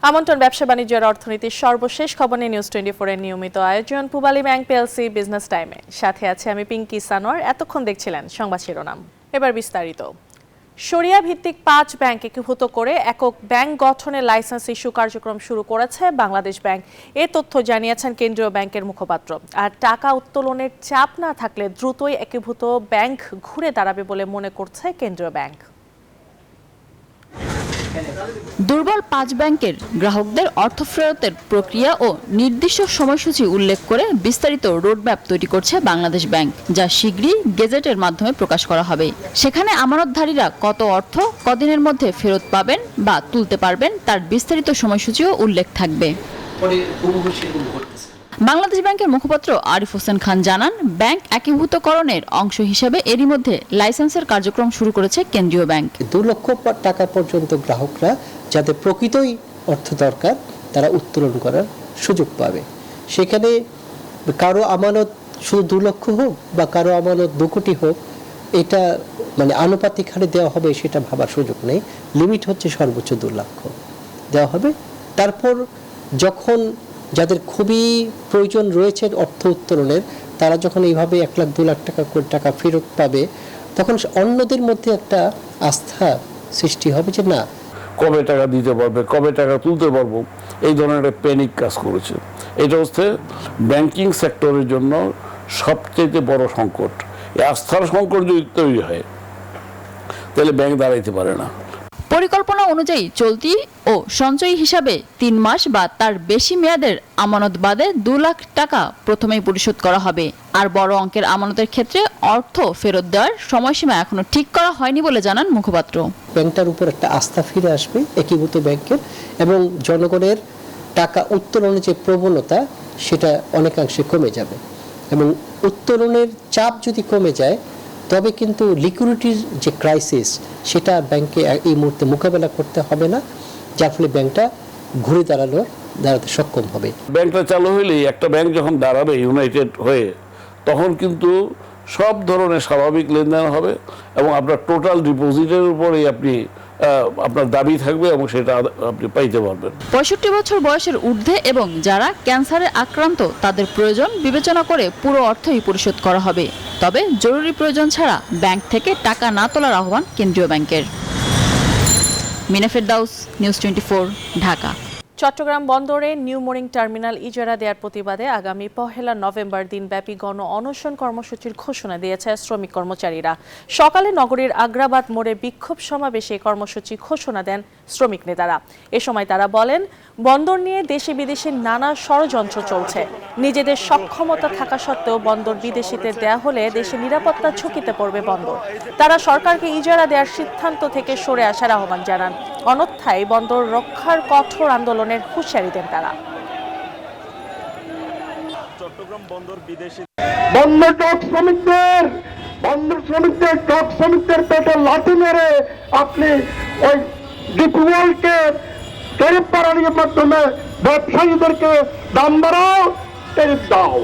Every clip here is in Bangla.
আমন্ত্রণ ব্যবসা বাণিজ্যের অর্থনীতির সর্বশেষ খবর নিয়ে নিউজ 24 এর নিয়মিত আয়োজন পূবালী ব্যাংক পিএলসি বিজনেস টাইমে। সাথে আছে আমি পিঙ্কি সানোয়ার। এতক্ষণ দেখছিলেন সংবাদ শিরোনাম, এবার বিস্তারিত। শরিয়া ভিত্তিক 5 ব্যাংক একীভূত করে একক ব্যাংক গঠনের লাইসেন্স ইস্যু কার্যক্রম শুরু করেছে বাংলাদেশ ব্যাংক। এ তথ্য জানিয়েছেন কেন্দ্রীয় ব্যাংকের মুখপাত্র। আর টাকা উত্তোলনের চাপ না থাকলে দ্রুতই একীভূত ব্যাংক ঘুরে দাঁড়াবে বলে মনে করছে কেন্দ্রীয় ব্যাংক। দুর্বল 5 ব্যাংকের গ্রাহকদের অর্থ ফেরতের প্রক্রিয়া ও নির্দিষ্ট সময়সূচি উল্লেখ করে বিস্তারিত রোডম্যাপ তৈরি করছে বাংলাদেশ ব্যাংক, যা শীঘ্রই গেজেটের মাধ্যমে প্রকাশ করা হবে। সেখানে আমানতধারীরা কত অর্থ কদিনের মধ্যে ফেরত পাবেন বা তুলতে পারবেন তার বিস্তারিত সময়সূচিও উল্লেখ থাকবে। বাংলাদেশ ব্যাংকের মুখপাত্র আরিফ হোসেন খান জানান, ব্যাংক একীভূতকরণের অংশ হিসেবে এরই মধ্যে লাইসেন্সের কার্যক্রম শুরু করেছে কেন্দ্রীয় ব্যাংক। 2 লক্ষ টাকা পর্যন্ত গ্রাহকরা যাদের প্রকৃতই অর্থ দরকার তারা উত্তোলন করার সুযোগ পাবে। সেখানে কারো আমানত শুধু 2 লক্ষ হোক বা কারো আমানত 2 কোটি হোক, এটা আনুপাতিক হারে দেওয়া হবে সেটা ভাবার সুযোগ নেই। লিমিট হচ্ছে সর্বোচ্চ 2 লক্ষ দেওয়া হবে। তারপর যখন যাদের খুবই প্রয়োজন রয়েছে অর্থ উত্তোলনের, তারা যখন এইভাবে 1 লাখ 2 লাখ টাকা করে টাকা ফেরত পাবে, তখন অন্যদের মধ্যে একটা আস্থা সৃষ্টি হবে যে না, কবে টাকা দিতে পারবে, কবে টাকা তুলতে পারবো, এই ধরনের একটা প্যানিক কাজ করেছে। এটা হচ্ছে ব্যাংকিং সেক্টরের জন্য সবচেয়ে বড় সংকট। এই আস্থার সংকট যদি তৈরি হয় তাহলে ব্যাংক দাঁড়াইতে পারে না। পরিকল্পনা অনুযায়ী চলতি ও সঞ্চয়ী হিসাবে 3 মাস বা তার বেশি মেয়াদের আমানত বাদে 2 লাখ টাকা প্রথমেই পরিশোধ করা হবে। আর বড় অঙ্কের আমানতের ক্ষেত্রে অর্থ ফেরত দেওয়ার সময়সীমা এখনো ঠিক করা হয়নি বলে জানান মুখপাত্র। ব্যাংকটার উপর একটা আস্থা ফিরে আসবে একীভূত ব্যাংকের, এবং জনগণের টাকা উত্তোলনের যে প্রবণতা সেটা অনেকাংশে কমে যাবে। এবং উত্তোলনের চাপ যদি কমে যায় তবে কিন্তু লিকুইডিটির যে ক্রাইসিস সেটা ব্যাংকে এই মুহূর্তে মোকাবেলা করতে হবে না, যার ফলে ব্যাংকটা ঘুরে দাঁড়াতে সক্ষম হবে। ব্যাংকটা চালু হইলেই একটা ব্যাংক যখন দাঁড়াবে ইউনাইটেড হয়ে, তখন কিন্তু সব ধরনের স্বাভাবিক লেনদেন হবে এবং আপনার টোটাল ডিপোজিটের উপরেই আপনার দাবি থাকবে এবং সেটা আপনি পাইতে পারবেন। 65 বছর বয়সের ঊর্ধ্বে এবং যারা ক্যান্সারে আক্রান্ত তাদের প্রয়োজন বিবেচনা করে পুরো অর্থই পরিশোধ করা হবে। তবে জরুরি প্রয়োজন ছাড়া ব্যাংক থেকে টাকা না তোলার আহ্বান কেন্দ্রীয় ব্যাংকের। মিনা ফেরদাউস, নিউজ 24, ঢাকা। চট্টগ্রাম বন্দরে নিউ মোরিং টার্মিনাল ইজারা দেওয়ার প্রতিবাদে আগামী 1 নভেম্বর দিনব্যাপী গণ অনশন কর্মসূচির ঘোষণা দিয়েছে শ্রমিক কর্মচারীরা। সকালে নগরীর আগ্রাবাদ মোড়ে বিক্ষোভ সমাবেশে কর্মসূচি ঘোষণা দেন শ্রমিক নেতারা। এ সময় তারা বলেন, বন্দর নিয়ে দেশে বিদেশে নানা ষড়যন্ত্র চলছে। নিজেদের সক্ষমতা থাকা সত্ত্বেও বন্দর বিদেশিদের দেয়া হলে দেশে নিরাপত্তা ঝুঁকিতে পড়বে বন্দর। তারা সরকারকে ইজারা দেওয়ার সিদ্ধান্ত থেকে সরে আসার আহ্বান জানান। অন্যথায় বন্দর রক্ষার কঠোর আন্দোলনের হুঁশিয়ারি দেন তারা। বন্দর শ্রমিকদের পেটে লাঠি মেরে আপনি ওই ডিপওয়ালকে ট্যারিফ বাড়ানোর মাধ্যমে ব্যবসায়ীদেরকে দাম বাড়াও, ট্যারিফ দাও।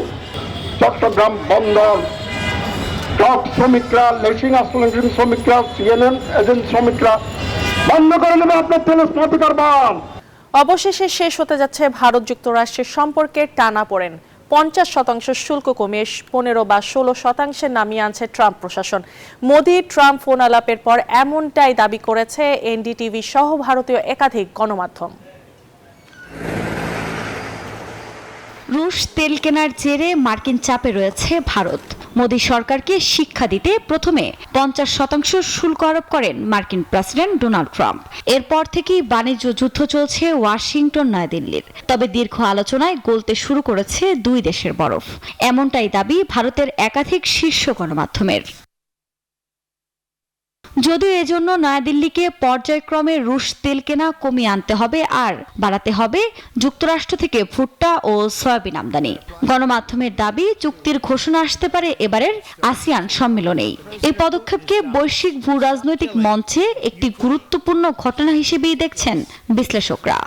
চট্টগ্রাম বন্দর ডক শ্রমিকরা, লেসিং অ্যাসোসিয়েশন শ্রমিকরা, সিএনএন এজেন্ট শ্রমিকরা বন্ধ করে নেবে আপনার টেলিস্মাতিকার বান। অবশেষে শেষ হতে যাচ্ছে ভারত যুক্তরাষ্ট্রের সম্পর্কের টানাপোড়েন। 50% শুল্ক কমিয়ে 15 বা 16% নামিয়ে আনছে ট্রাম্প প্রশাসন। মোদি ট্রাম্প ফোন আলাপের পর এমনটাই দাবি করেছে এনডিটিভি সহ ভারতীয় একাধিক গণমাধ্যম। রুশ তেল কেনার জেরে মার্কিন চাপে রয়েছে ভারত। মোদি সরকারকে শিক্ষা দিতে প্রথমে 50% শুল্ক আরোপ করেন মার্কিন প্রেসিডেন্ট ডোনাল্ড ট্রাম্প। এরপর থেকেই বাণিজ্য যুদ্ধ চলছে ওয়াশিংটন নয়াদিল্লির। তবে দীর্ঘ আলোচনায় গলতে শুরু করেছে 2 দেশের বরফ। এমনটাই দাবি ভারতের একাধিক শীর্ষ গণমাধ্যমের। যদিও এজন্য নয়াদিল্লিকে পর্যায়ক্রমে রুশ তেল কেনা কমিয়ে আনতে হবে আর বাড়াতে হবে যুক্তরাষ্ট্র থেকে ভুট্টা ও সয়াবিন আমদানি। গণমাধ্যমের দাবি, চুক্তির ঘোষণা আসতে পারে এবারের আসিয়ান সম্মেলনেই। এই পদক্ষেপকে বৈশ্বিক ভূ রাজনৈতিক মঞ্চে একটি গুরুত্বপূর্ণ ঘটনা হিসেবেই দেখছেন বিশ্লেষকরা।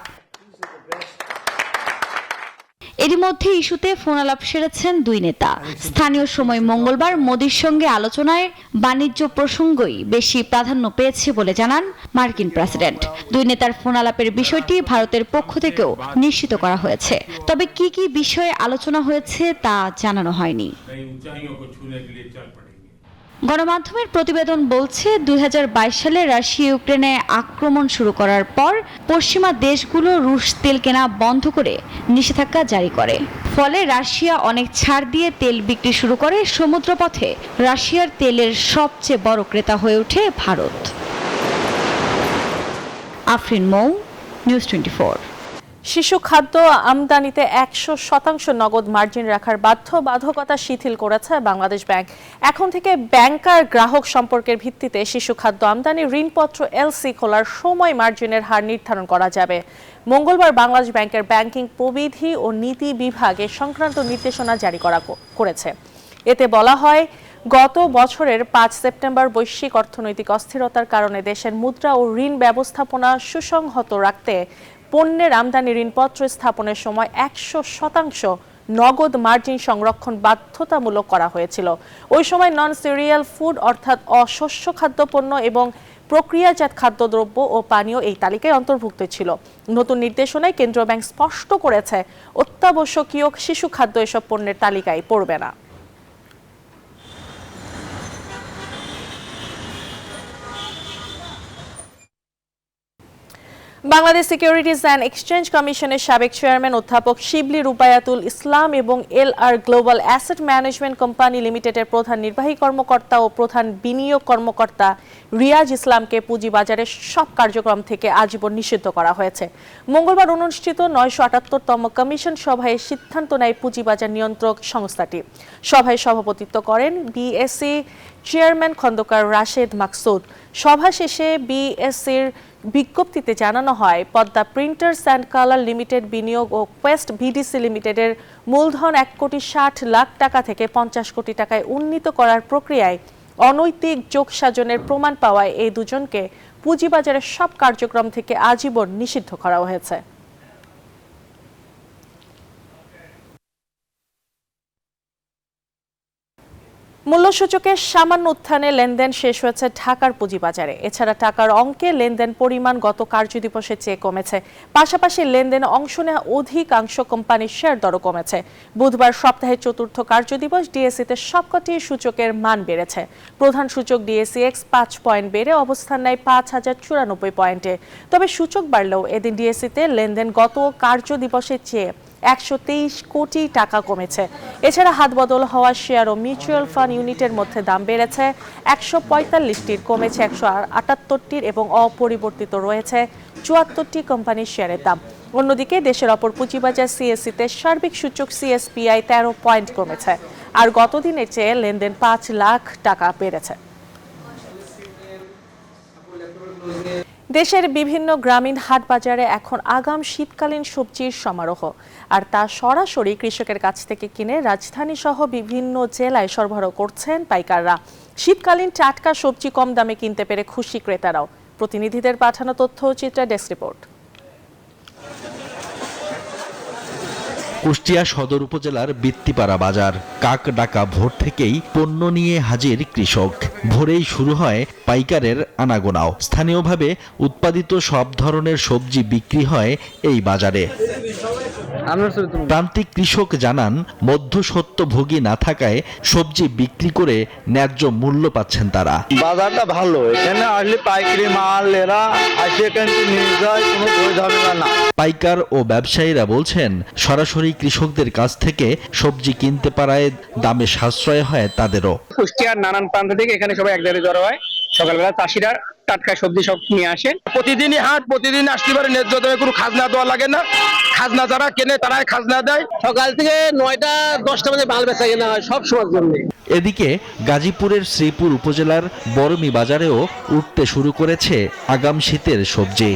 এরই মধ্যে ইস্যুতে ফোন আলাপ সেরেছেন দুই নেতা। স্থানীয় সময় মঙ্গলবার মোদির সঙ্গে আলোচনায় বাণিজ্য প্রসঙ্গই বেশি প্রাধান্য পেয়েছে বলে জানান মার্কিন প্রেসিডেন্ট। দুই নেতার ফোন আলাপের বিষয়টি ভারতের পক্ষ থেকেও নিশ্চিত করা হয়েছে, তবে কি কি বিষয়ে আলোচনা হয়েছে তা জানানো হয়নি। গণমাধ্যমের প্রতিবেদন বলছে 2022 সালে রাশিয়া ইউক্রেনে আক্রমণ শুরু করার পর পশ্চিমা দেশগুলো রুশ তেল কেনা বন্ধ করে নিষেধাজ্ঞা জারি করে। ফলে রাশিয়া অনেক ছাড় দিয়ে তেল বিক্রি শুরু করে। সমুদ্রপথে রাশিয়ার তেলের সবচেয়ে বড় ক্রেতা হয়ে ওঠে ভারত। আফরিন মৌ, নিউজ 24। শিশু খাদ্য আমদানিতে 100% নগদ মার্জিন রাখার বাধ্যবাধকতা শিথিল করেছে বাংলাদেশ ব্যাংক। এখন থেকে ব্যাংকার গ্রাহক সম্পর্কের ভিত্তিতে শিশু খাদ্য আমদানি ঋণপত্র এলসি খোলার সময় মার্জিনের হার নির্ধারণ করা যাবে। মঙ্গলবার বাংলাদেশ ব্যাংকের ব্যাংকিং প্রবিধি ও নীতি বিভাগে সংক্রান্ত নির্দেশনা জারি করেছে। এতে বলা হয়, গত বছরের 5 সেপ্টেম্বর বৈশ্বিক অর্থনৈতিক অস্থিরতার কারণে দেশের মুদ্রা ও ঋণ ব্যবস্থাপনা সুসংহত রাখতে পণ্যের আমদানি ঋণপত্র স্থাপনের সময় 100% নগদ মার্জিন সংরক্ষণ বাধ্যতামূলক করা হয়েছিল। ওই সময় নন সিরিয়াল ফুড অর্থাৎ অশস্য খাদ্যপণ্য এবং প্রক্রিয়াজাত খাদ্যদ্রব্য ও পানীয় এই তালিকায় অন্তর্ভুক্ত ছিল। নতুন নির্দেশনায় কেন্দ্রীয় ব্যাংক স্পষ্ট করেছে, অত্যাবশ্যকীয় শিশু খাদ্য এসব পণ্যের তালিকায় পড়বে না। বাংলাদেশ সিকিউরিটিজ অ্যান্ড এক্সচেঞ্জ কমিশনের সাবেক চেয়ারম্যান অধ্যাপক শিবলি রুবায়াতুল ইসলাম এবং LR global asset management company লিমিটেডের প্রধান নির্বাহী কর্মকর্তা ও প্রধান বিনিয়োগ কর্মকর্তা রিয়াজ ইসলামকে পুঁজিবাজারের সব কার্যক্রম থেকে আজীবন নিষিদ্ধ করা হয়েছে। মঙ্গলবার অনুষ্ঠিত 978তম কমিশন সভায় সিদ্ধান্ত নেয় পুঁজিবাজার নিয়ন্ত্রক সংস্থাটি। সভায় সভাপতিত্ব করেন বিএসসি চেয়ারম্যান খন্দকার রাশেদ মাকসুদ। সভা শেষে বিএসসির বিজ্ঞপ্তিতে জানানো হয়, Padma printers and colour limited বিনিয়োগ ও কোয়েস্ট ভিডিসি লিমিটেডের মূলধন 1,60,00,000 টাকা থেকে 50 কোটি টাকায় উন্নীত করার প্রক্রিয়ায় অনৈতিক যোগসাজনের প্রমাণ পাওয়ায় এই দুজনকে পুঁজিবাজারের সব কার্যক্রম থেকে আজীবন নিষিদ্ধ করা হয়েছে। মূল্যসূচকের সামান্য উত্থানে লেনদেন শেষ হয়েছে ঢাকার পুঁজিবাজারে। এছাড়া টাকার অঙ্কে লেনদেন পরিমাণ গত কার্যদিবসের চেয়ে কমেছে। পাশাপাশি লেনদেনে অংশ নেওয়া অধিকাংশ কোম্পানির শেয়ার দরও কমেছে। বুধবার সপ্তাহের চতুর্থ কার্যদিবস ডিএসইতে সবকটি সূচকের মান বেড়েছে। প্রধান সূচক ডিএসইএক্স 5 পয়েন্ট বেড়ে অবস্থান নেয় 5094 পয়েন্টে। তবে সূচক বাড়লেও এদিন ডিএসইতে লেনদেন গত কার্যদিবসের চেয়ে 123 কোটি টাকা কমেছে। এছাড়া হাতবদল হওয়া শেয়ার ও মিউচুয়াল ফান্ড ইউনিটের মধ্যে দাম বেড়েছে 145টির, কমেছে 178টির এবং অপরিবর্তিত রয়েছে 74টি কোম্পানির শেয়ারের দাম। অন্যদিকে দেশের অপর পুঁজিবাজার সিএসসিতে সার্বিক সূচক সিএসপিআই 13 পয়েন্ট কমেছে। আর গত দিনের চেয়ে লেনদেন 5 লাখ টাকা বেড়েছে। দেশের বিভিন্ন গ্রামীণ হাট বাজারে এখন আগাম শীতকালীন সবজির সমারোহ, আর তা সরাসরি কৃষকের কাছ থেকে কিনে রাজধানী সহ বিভিন্ন জেলায় সরবরাহ করছেন পাইকাররা। শীতকালীন টাটকা সবজি কম দামে কিনতে পেরে খুশি ক্রেতারাও। প্রতিনিধিদের পাঠানো তথ্যচিত্রে ডেস্ক রিপোর্ট। কুষ্টিয়া সদর উপজেলার বৃত্তিপাড়া বাজার। কাক ডাকা ভোর থেকেই পণ্য নিয়ে হাজির কৃষক। ভোরেই শুরু হয় পাইকারের আনাগোনাও। স্থানীয়ভাবে উৎপাদিত সব ধরনের সবজি বিক্রি হয় এই বাজারে। প্রান্তিক কৃষক জানান, মধ্যস্বত্বভোগী না থাকায় সবজি বিক্রি করে ন্যায্য মূল্য পাচ্ছেন তারা। বাজারটা ভালো, এখানে আসলে পাইকারি মাল এরা আসে এখানে নিয়ে যায়, কোনো ভয় ঝামেলা না। পাইকার ও ব্যবসায়ীরা বলছেন, সরাসরি কৃষকদের কাছ থেকে সবজি কিনতে পারায় দামে সাশ্রয় হয় তাদেরও। কুষ্টিয়ার নানান প্রান্ত থেকে এখানে সবাই এক জায়গায় জড়ো হয়। সকালবেলা চাষিরা টাটকা সবজি সব নিয়ে আসেন। প্রতিদিনই হাট, প্রতিদিন আসতে পারে, ন্যায্য দামে কোনো খাজনা দেওয়া লাগে না। খাজনা যারা কেনে তারাই খাজনা দেয়। সকাল থেকে 9টা-10টা বাজে মাল বেচা কেনা হয় সব সময়ের জন্য। এদিকে গাজীপুরের শ্রীপুর উপজেলার বরমি বাজারেও উঠতে শুরু করেছে আগাম শীতের সবজি।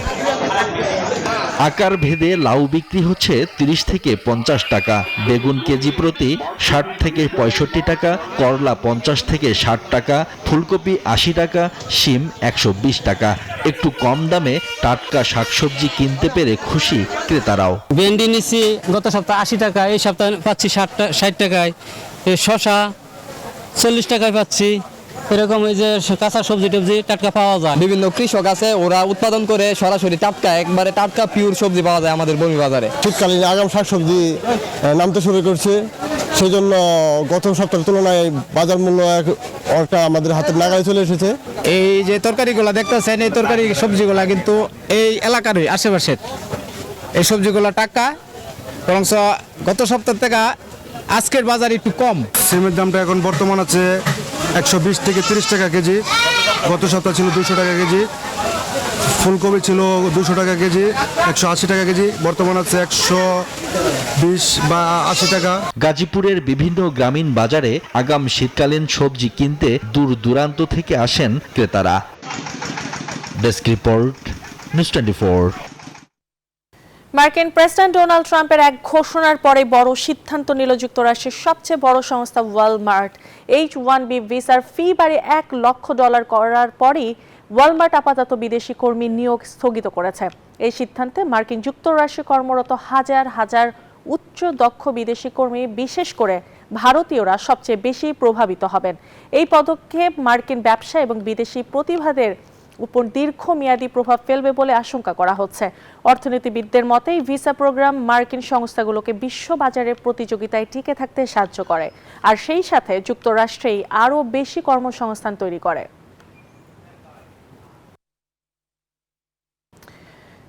আকার ভেদে লাউ বিক্রি হচ্ছে 30 থেকে 50 টাকা, বেগুন কেজি প্রতি 60 থেকে 65 টাকা, করলা 50 থেকে 60 টাকা, ফুলকপি 80 টাকা, শিম 120 টাকা। একটু কম দামে টাটকা শাকসবজি কিনতে পেরে খুশি ক্রেতারাও। ভেন্ডি নিচ্ছি গত সপ্তাহে 80 টাকা, এই সপ্তাহে পাচ্ছি 60 টাকায়। শশা 40 টাকায় পাচ্ছি। এরকম এই যে কাঁচা সবজি টবজি টাটকা পাওয়া যায়। বিভিন্ন কৃষক আছে, ওরা উৎপাদন করে সরাসরি টাটকা, একবারে টাটকা পিওর সবজি পাওয়া যায় আমাদের বমি বাজারে। শীতকালীন আগাম শাকসবজি নামতে শুরু করছে, সেই জন্য গত সপ্তাহের তুলনায় বাজার মূল্য একটা আমাদের হাতের নাগালে চলে এসেছে। এই যে তরকারিগুলো দেখতেছেন, এই তরকারি সবজিগুলা কিন্তু এই এলাকারই আশেপাশের এই সবজিগুলো টাটকা, বরং গত সপ্তাহ থেকে আজকের বাজার একটু কম। সিমের দামটা এখন বর্তমান আছে 120 থেকে 30 টাকা কেজি, গত সপ্তাহ ছিল 200 টাকা কেজি। ফুলকপি ছিল 200 টাকা কেজি, 180 টাকা কেজি, বর্তমান আছে 120 বা 80 টাকা। গাজীপুরের বিভিন্ন গ্রামীণ বাজারে আগাম শীতকালীন সবজি কিনতে দূর দূরান্ত থেকে আসেন ক্রেতারা। Desk report, news 24। মার্কিন প্রেসিডেন্ট ডোনাল্ড ট্রাম্পের এক ঘোষণার পরে বড় সিদ্ধান্ত নিল যুক্তরাষ্ট্রের সবচেয়ে বড় সংস্থা ওয়ালমার্ট। H-1B ভিসার ফি বাড়িয়ে $1 লক্ষ করার পরই ওয়ালমার্ট আপাতত বিদেশি কর্মী নিয়োগ স্থগিত করেছে। এই সিদ্ধান্তে মার্কিন যুক্তরাষ্ট্রে কর্মরত হাজার হাজার উচ্চ দক্ষ বিদেশি কর্মী, বিশেষ করে ভারতীয়রা সবচেয়ে বেশি প্রভাবিত হবেন। এই পদক্ষেপ মার্কিন ব্যবসা এবং বিদেশি প্রতিভাদের উপর দীর্ঘমেয়াদী প্রভাব ফেলবে বলে আশঙ্কা করা হচ্ছে। অর্থনীতিবিদদের মতে ভিসা প্রোগ্রাম মার্কিন সংস্থাগুলোকে বিশ্ববাজারের প্রতিযোগিতায় টিকে থাকতে সাহায্য করে, আর সেই সাথে যুক্তরাষ্ট্রেই আরও বেশি কর্মসংস্থান তৈরি করে।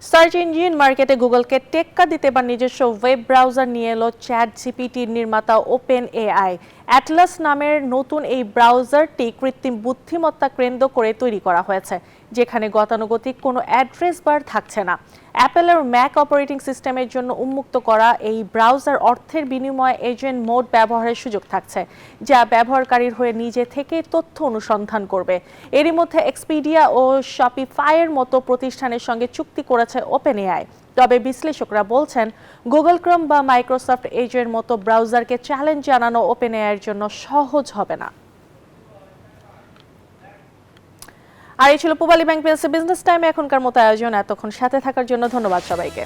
সার্চ ইঞ্জিন মার্কেটে গুগলকে টেক্কা দিতে এবার নিজস্ব ওয়েব ব্রাউজার নিয়ে এলো চ্যাটজিপিটির নির্মাতা ওপেন এআই। অ্যাটলাস নামের নতুন এই ব্রাউজারটি কৃত্রিম বুদ্ধিমত্তা কেন্দ্র করে তৈরি করা হয়েছে, যেখানে গতানুগতিক কোনো অ্যাড্রেস বার থাকছে না। অ্যাপেলের ম্যাক অপারেটিং সিস্টেমের জন্য উন্মুক্ত করা এই ব্রাউজার অর্থের বিনিময়ে এজেন্ট মোড ব্যবহারের সুযোগ থাকছে, যা ব্যবহারকারীর হয়ে নিজে থেকে তথ্য অনুসন্ধান করবে। এরই মধ্যে এক্সপিডিয়া ও শপিফাইয়ের মতো প্রতিষ্ঠানের সঙ্গে চুক্তি করেছে ওপেন এআই। তবে বিশ্লেষকরা বলছেন, গুগল ক্রোম বা মাইক্রোসফট এজের মতো ব্রাউজারকে চ্যালেঞ্জ জানানো ওপেন এআইয়ের জন্য সহজ হবে না। আর এই ছিল পূবালী ব্যাংক পিএলসি বিজনেস টাইমে এখনকার মতো আয়োজন। এতক্ষণ সাথে থাকার জন্য ধন্যবাদ সবাইকে।